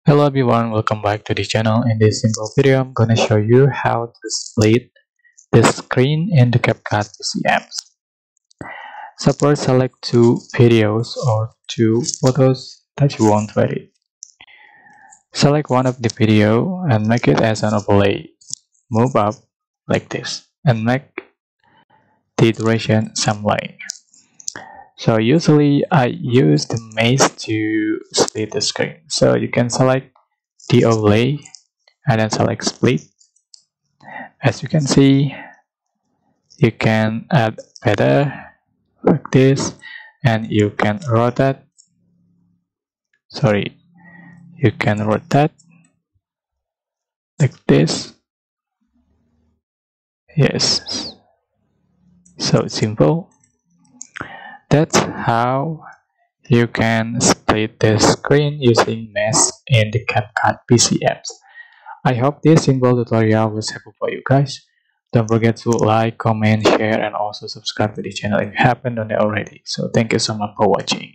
Hello everyone, welcome back to the channel. In this simple video, I'm gonna show you how to split the screen in the CapCut PCMs. So first, select two videos or two photos that you want to edit. Select one of the video and make it as an overlay. Move up like this and make the duration some line. So usually I use the maze to split the screen. So you can select the overlay and then select split. As you can see, you can add better like this, and you can rotate. You can rotate like this. Yes, so simple. That's how you can split the screen using mesh in the CapCut PC apps. I hope this simple tutorial was helpful for you guys. Don't forget to like, comment, share, and also subscribe to the channel if you haven't done it already. So thank you so much for watching.